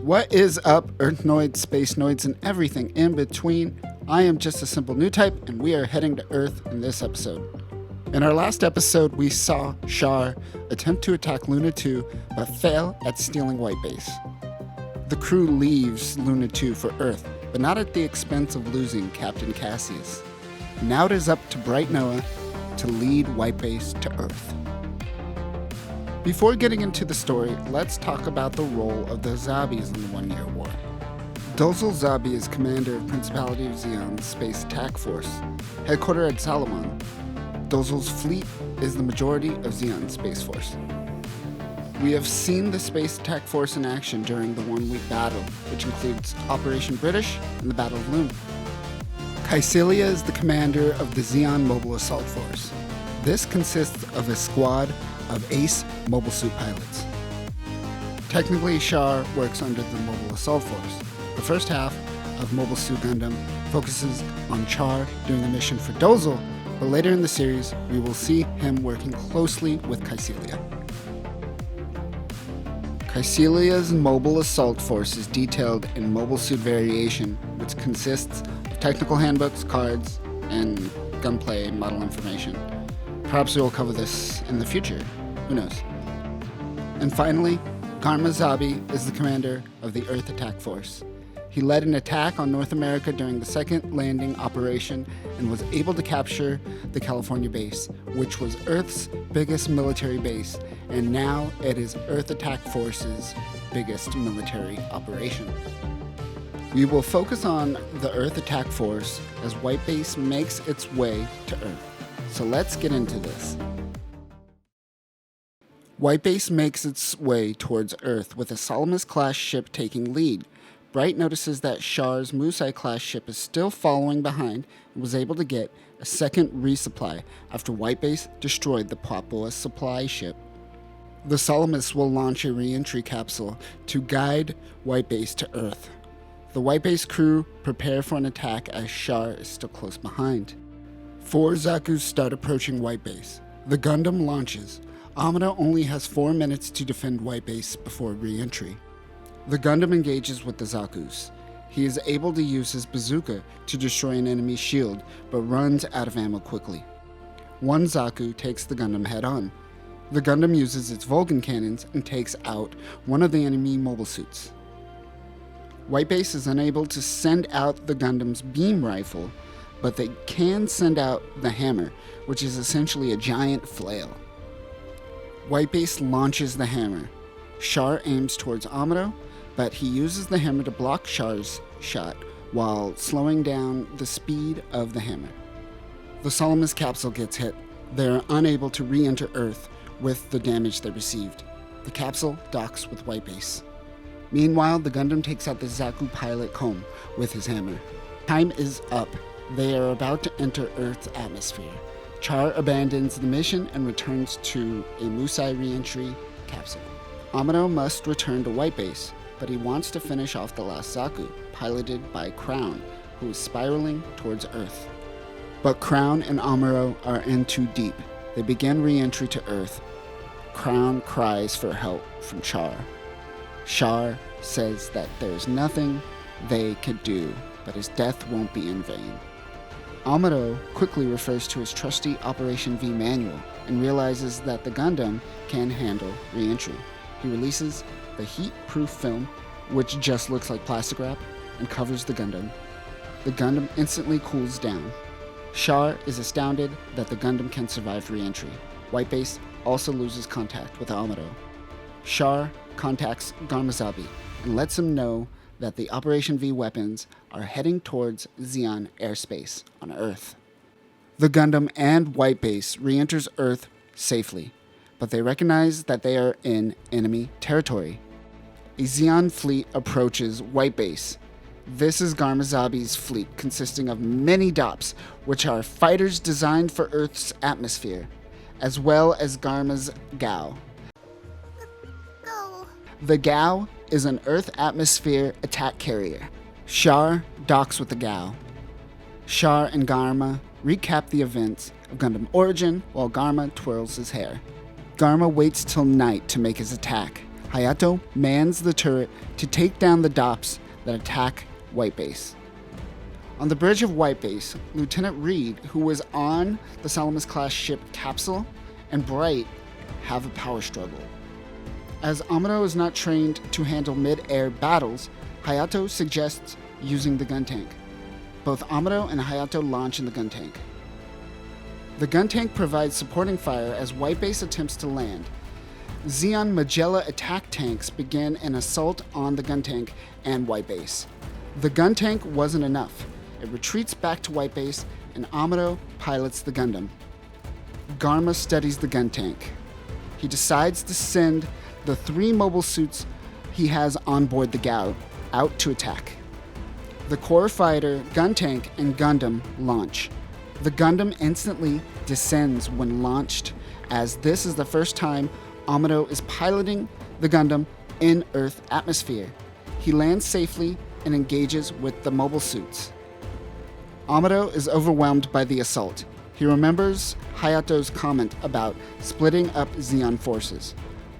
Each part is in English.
What is up, Earthnoids, Spacenoids, and everything in between? I am just a simple new type, and we are heading to Earth in this episode. In our last episode, we saw Char attempt to attack Luna 2, but fail at stealing White Base. The crew leaves Luna 2 for Earth, but not at the expense of losing Captain Cassius. Now it is up to Bright Noah to lead White Base to Earth. Before getting into the story, let's talk about the role of the Zabis in the One-Year War. Dozal Zabi is commander of Principality of Zeon's Space Attack Force, headquartered at Salaman. Dozal's fleet is the majority of Zeon's Space Force. We have seen the Space Attack Force in action during the one-week battle, which includes Operation British and the Battle of Loon. Kycilia is the commander of the Zeon Mobile Assault Force. This consists of a squad of ace mobile suit pilots. Technically, Char works under the Mobile Assault Force. The first half of Mobile Suit Gundam focuses on Char doing a mission for Dozal, but later in the series, we will see him working closely with Kycilia. Kycilia's Mobile Assault Force is detailed in Mobile Suit Variation, which consists of technical handbooks, cards, and gunplay model information. Perhaps we will cover this in the future. Who knows? And finally, Garma Zabi is the commander of the Earth Attack Force. He led an attack on North America during the second landing operation and was able to capture the California base, which was Earth's biggest military base, and now it is Earth Attack Force's biggest military operation. We will focus on the Earth Attack Force as White Base makes its way to Earth. So let's get into this. White Base makes its way towards Earth with a Salamis-class ship taking lead. Bright notices that Char's Musai-class ship is still following behind and was able to get a second resupply after White Base destroyed the Papua supply ship. The Salamis will launch a re-entry capsule to guide White Base to Earth. The White Base crew prepare for an attack as Char is still close behind. 4 Zakus start approaching White Base. The Gundam launches. Amado only has 4 minutes to defend White Base before re-entry. The Gundam engages with the Zakus. He is able to use his bazooka to destroy an enemy shield, but runs out of ammo quickly. One Zaku takes the Gundam head-on. The Gundam uses its Vulcan cannons and takes out one of the enemy mobile suits. White Base is unable to send out the Gundam's beam rifle, but they can send out the hammer, which is essentially a giant flail. White Base launches the hammer. Char aims towards Amado, but he uses the hammer to block Char's shot while slowing down the speed of the hammer. The Salamis capsule gets hit. They are unable to re-enter Earth with the damage they received. The capsule docks with White Base. Meanwhile, the Gundam takes out the Zaku pilot Kom with his hammer. Time is up. They are about to enter Earth's atmosphere. Char abandons the mission and returns to a Musai re-entry capsule. Amado must return to White Base, but he wants to finish off the last Zaku, piloted by Crown, who is spiraling towards Earth. But Crown and Amado are in too deep. They begin re-entry to Earth. Crown cries for help from Char. Char says that there's nothing they could do, but his death won't be in vain. Amado quickly refers to his trusty Operation V manual and realizes that the Gundam can handle re-entry. He releases the heat-proof film, which just looks like plastic wrap, and covers the Gundam. The Gundam instantly cools down. Char is astounded that the Gundam can survive re-entry. White Base also loses contact with Amado. Char contacts Garma Zabi and lets him know that the Operation V weapons are heading towards Zeon airspace on Earth. The Gundam and White Base re-enters Earth safely, but they recognize that they are in enemy territory. A Zeon fleet approaches White Base. This is Garma Zabi's fleet, consisting of many DOPs, which are fighters designed for Earth's atmosphere, as well as Garma's Gao. The Gao is an Earth atmosphere attack carrier. Char docks with the Gao. Char and Garma recap the events of Gundam Origin while Garma twirls his hair. Garma waits till night to make his attack. Hayato mans the turret to take down the Dops that attack White Base. On the bridge of White Base, Lieutenant Reed, who was on the Salamis-class ship Capsule, and Bright have a power struggle. As Amuro is not trained to handle mid-air battles, Hayato suggests using the gun tank. Both Amuro and Hayato launch in the gun tank. The gun tank provides supporting fire as White Base attempts to land. Zeon Magella attack tanks begin an assault on the gun tank and White Base. The gun tank wasn't enough. It retreats back to White Base, and Amuro pilots the Gundam. Garma studies the gun tank. He decides to send the 3 mobile suits he has on board the Gao out to attack. The core fighter, gun tank, and Gundam launch. The Gundam instantly descends when launched, as this is the first time Amuro is piloting the Gundam in Earth atmosphere. He lands safely and engages with the mobile suits. Amuro is overwhelmed by the assault. He remembers Hayato's comment about splitting up Zeon forces.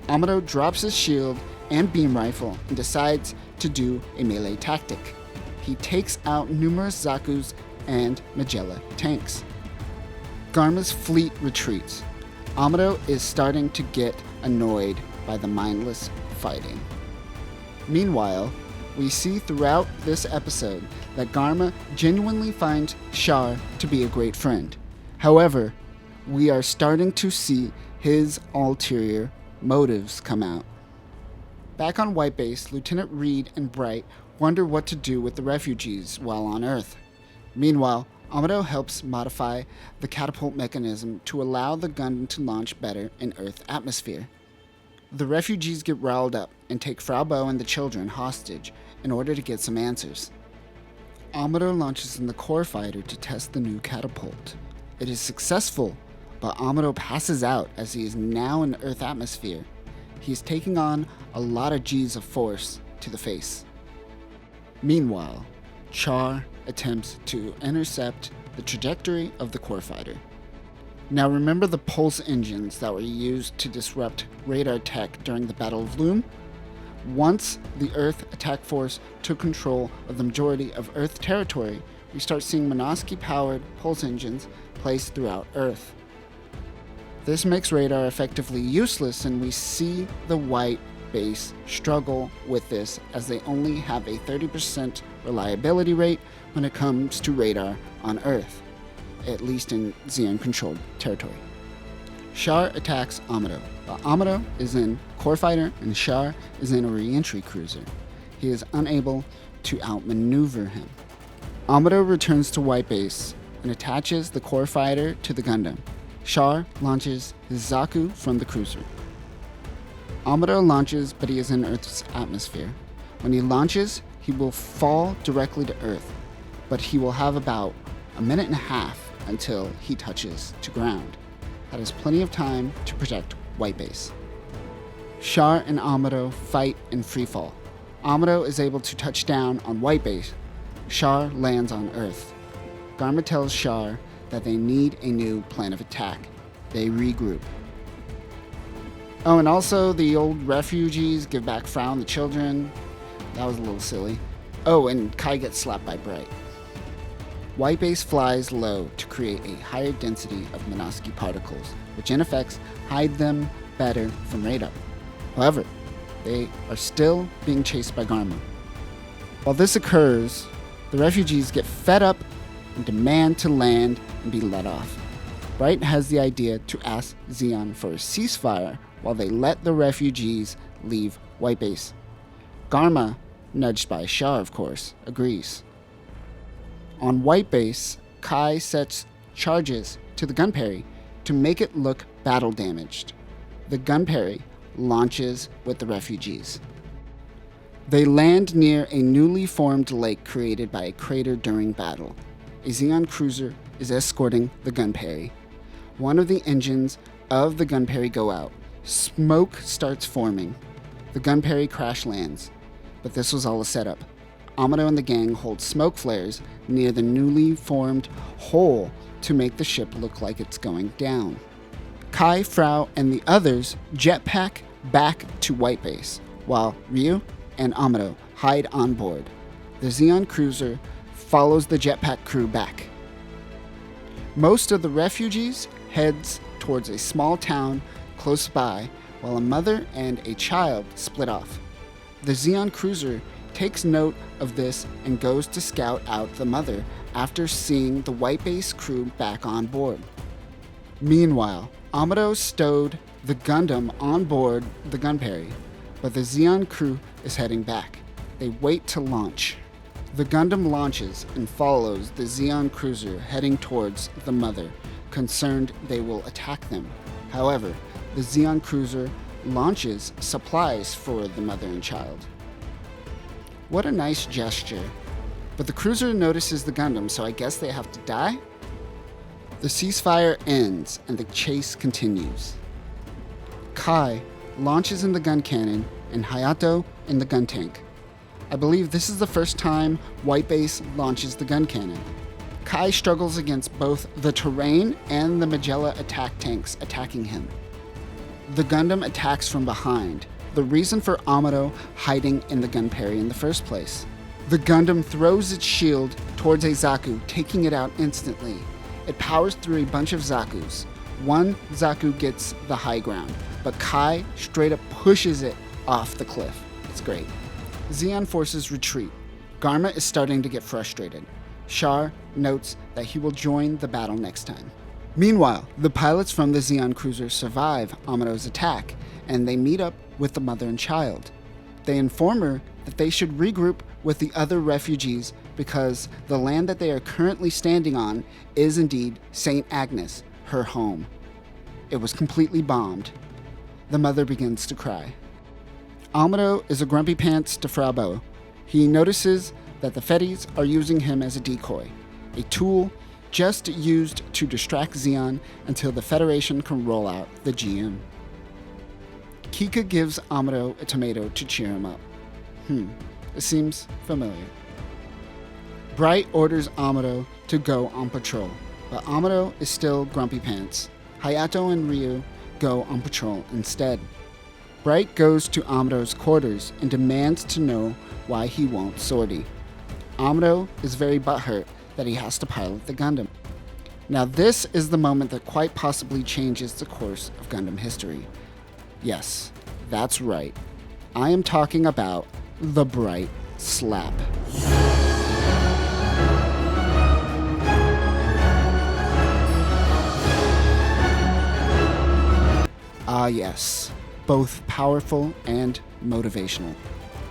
Amuro drops his shield and beam rifle and decides to do a melee tactic. He takes out numerous Zaku's and Magella tanks. Garma's fleet retreats. Amuro is starting to get annoyed by the mindless fighting. Meanwhile, we see throughout this episode that Garma genuinely finds Char to be a great friend. However, we are starting to see his ulterior motives come out. Back on White Base, Lieutenant Reed and Bright wonder what to do with the refugees while on Earth. Meanwhile, Amuro helps modify the catapult mechanism to allow the Gundam to launch better in Earth atmosphere. The refugees get riled up and take Frau Bow and the children hostage in order to get some answers. Amuro launches in the core fighter to test the new catapult. It is successful, but Amuro passes out as he is now in Earth atmosphere. He is taking on a lot of G's of force to the face. Meanwhile, Char attempts to intercept the trajectory of the core fighter. Now remember the pulse engines that were used to disrupt radar tech during the Battle of Loom? Once the Earth attack force took control of the majority of Earth territory, we start seeing Minosky-powered pulse engines placed throughout Earth. This makes radar effectively useless, and we see the White Base struggle with this as they only have a 30% reliability rate when it comes to radar on Earth, at least in Zeon-controlled territory. Char attacks Amuro, but Amuro is in core fighter and Char is in a re-entry cruiser. He is unable to outmaneuver him. Amuro returns to White Base and attaches the core fighter to the Gundam. Char launches his Zaku from the cruiser. Amuro launches, but he is in Earth's atmosphere. When he launches, he will fall directly to Earth, but he will have about a minute and a half until he touches to ground. That is plenty of time to protect White Base. Char and Amuro fight in freefall. Amuro is able to touch down on White Base. Char lands on Earth. Garma tells Char that they need a new plan of attack. They regroup. Oh, and also the old refugees give back Frau and the children. That was a little silly. Oh, and Kai gets slapped by Bright. White Base flies low to create a higher density of Minosky particles, which in effect hide them better from radar. However, they are still being chased by Garma. While this occurs, the refugees get fed up and demand to land and be let off. Bright has the idea to ask Zeon for a ceasefire while they let the refugees leave White Base. Garma, nudged by Char of course, agrees. On White Base, Kai sets charges to the Gunperry to make it look battle damaged. The Gunperry launches with the refugees. They land near a newly formed lake created by a crater during battle. A Zeon cruiser is escorting the Gunperry. One of the engines of the Gunperry go out. Smoke starts forming. The Gunperry crash lands, but this was all a setup. Amuro and the gang hold smoke flares near the newly formed hole to make the ship look like it's going down. Kai, Frau, and the others jetpack back to White Base, while Ryu and Amado hide on board. The Zeon cruiser follows the jetpack crew back. Most of the refugees heads towards a small town close by, while a mother and a child split off. The Zeon cruiser takes note of this and goes to scout out the mother after seeing the White Base crew back on board. Meanwhile, Amado stowed the Gundam on board the Gunpla, but the Zeon crew is heading back. They wait to launch. The Gundam launches and follows the Zeon cruiser heading towards the mother, concerned they will attack them. However, the Zeon cruiser launches supplies for the mother and child. What a nice gesture. But the cruiser notices the Gundam, so I guess they have to die? The ceasefire ends and the chase continues. Kai launches in the gun cannon and Hayato in the gun tank. I believe this is the first time White Base launches the gun cannon. Kai struggles against both the terrain and the Magella attack tanks attacking him. The Gundam attacks from behind, the reason for Amado hiding in the Gunpla in the first place. The Gundam throws its shield towards a Zaku, taking it out instantly. It powers through a bunch of Zakus. One Zaku gets the high ground, but Kai straight up pushes it off the cliff. It's great. Zeon forces retreat. Garma is starting to get frustrated. Char notes that he will join the battle next time. Meanwhile, the pilots from the Zeon cruiser survive Amado's attack, and they meet up with the mother and child. They inform her that they should regroup with the other refugees because the land that they are currently standing on is indeed St. Agnes, her home. It was completely bombed. The mother begins to cry. Amado is a grumpy pants to Frau Bow. He notices that the Fetties are using him as a decoy, a tool just used to distract Zeon until the Federation can roll out the GM. Kika gives Amado a tomato to cheer him up. It seems familiar. Bright orders Amado to go on patrol, but Amado is still grumpy pants. Hayato and Ryu go on patrol instead. Bright goes to Amado's quarters and demands to know why he won't sortie. Amado is very butthurt that he has to pilot the Gundam. Now this is the moment that quite possibly changes the course of Gundam history. Yes, that's right. I am talking about the Bright Slap. Ah yes, both powerful and motivational.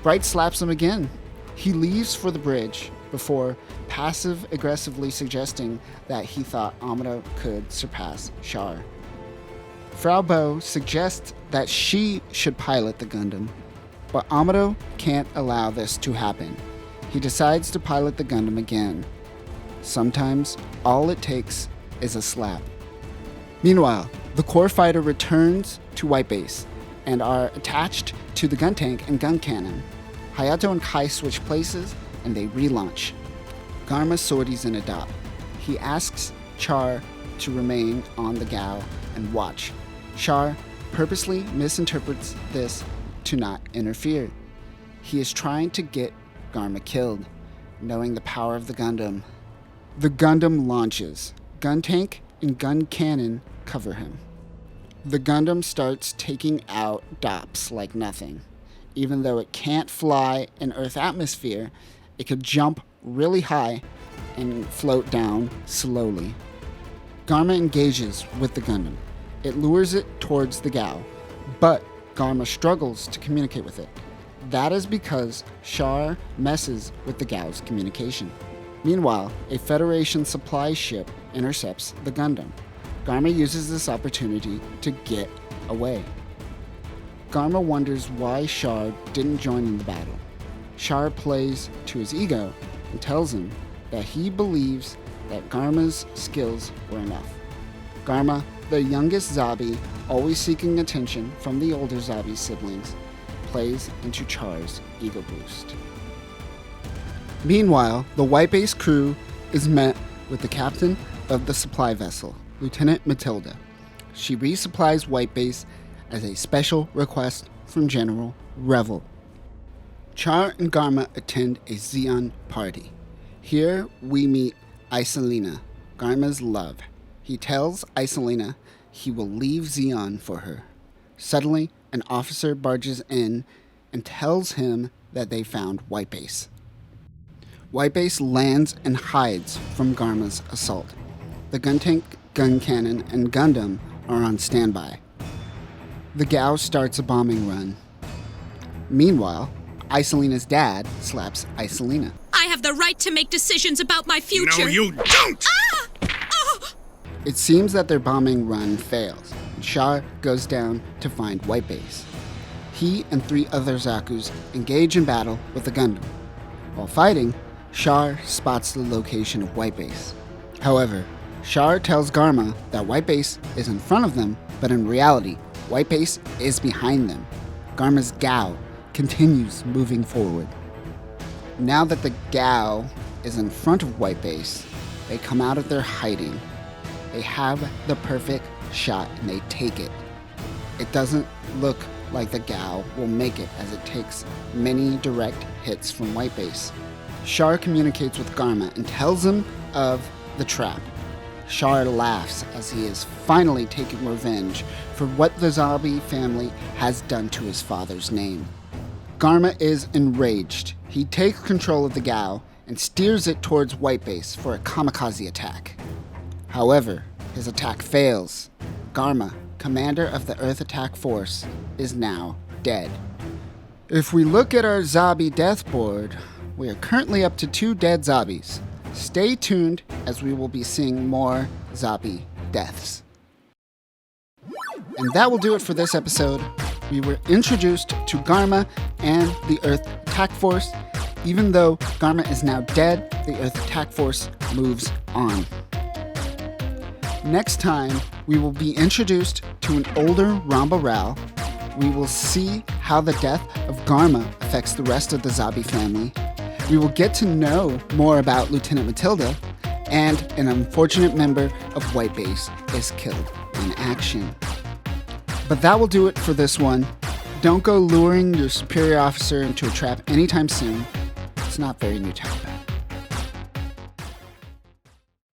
Bright slaps him again. He leaves for the bridge before passive-aggressively suggesting that he thought Amado could surpass Char. Frau Bow suggests that she should pilot the Gundam, but Amado can't allow this to happen. He decides to pilot the Gundam again. Sometimes all it takes is a slap. Meanwhile, the core fighter returns to White Base and are attached to the gun tank and gun cannon. Hayato and Kai switch places and they relaunch. Garma sorties in a dot. He asks Char to remain on the Gao and watch. Char purposely misinterprets this to not interfere. He is trying to get Garma killed, knowing the power of the Gundam. The Gundam launches. Gun tank and gun cannon cover him. The Gundam starts taking out DOPs like nothing. Even though it can't fly in Earth atmosphere, it could jump really high and float down slowly. Garma engages with the Gundam. It lures it towards the Gao, but Garma struggles to communicate with it. That is because Char messes with the Gao's communication. Meanwhile, a Federation supply ship intercepts the Gundam. Garma uses this opportunity to get away. Garma wonders why Char didn't join in the battle. Char plays to his ego and tells him that he believes that Garma's skills were enough. Garma, the youngest Zabi, always seeking attention from the older Zabi siblings, plays into Char's ego boost. Meanwhile, the White Base crew is met with the captain of the supply vessel, Lieutenant Matilda. She resupplies White Base as a special request from General Revel. Char and Garma attend a Zeon party. Here we meet Isolina, Garma's love. He tells Isolina he will leave Zeon for her. Suddenly, an officer barges in and tells him that they found Whiteface. Whiteface lands and hides from Garma's assault. The gun tank, gun cannon, and Gundam are on standby. The Gao starts a bombing run. Meanwhile, Isolina's dad slaps Isolina. I have the right to make decisions about my future. No, you don't! It seems that their bombing run fails, and Char goes down to find Whiteface. He and 3 other Zakus engage in battle with the Gundam. While fighting, Char spots the location of Whiteface. However, Char tells Garma that Whiteface is in front of them, but in reality, Whiteface is behind them. Garma's Gao continues moving forward. Now that the Gao is in front of Whiteface, they come out of their hiding. They have the perfect shot and they take it. It doesn't look like the Gao will make it as it takes many direct hits from Whiteface. Char communicates with Garma and tells him of the trap. Char laughs as he is finally taking revenge for what the Zabi family has done to his father's name. Garma is enraged. He takes control of the Gao and steers it towards Whiteface for a kamikaze attack. However, his attack fails. Garma, commander of the Earth Attack Force, is now dead. If we look at our Zabi death board, we are currently up to 2 dead Zabis. Stay tuned as we will be seeing more Zabi deaths. And that will do it for this episode. We were introduced to Garma and the Earth Attack Force. Even though Garma is now dead, the Earth Attack Force moves on. Next time, we will be introduced to an older Ramba Ral. We will see how the death of Garma affects the rest of the Zabi family. We will get to know more about Lieutenant Matilda, and an unfortunate member of Whiteface is killed in action. But that will do it for this one. Don't go luring your superior officer into a trap anytime soon. It's not very new type.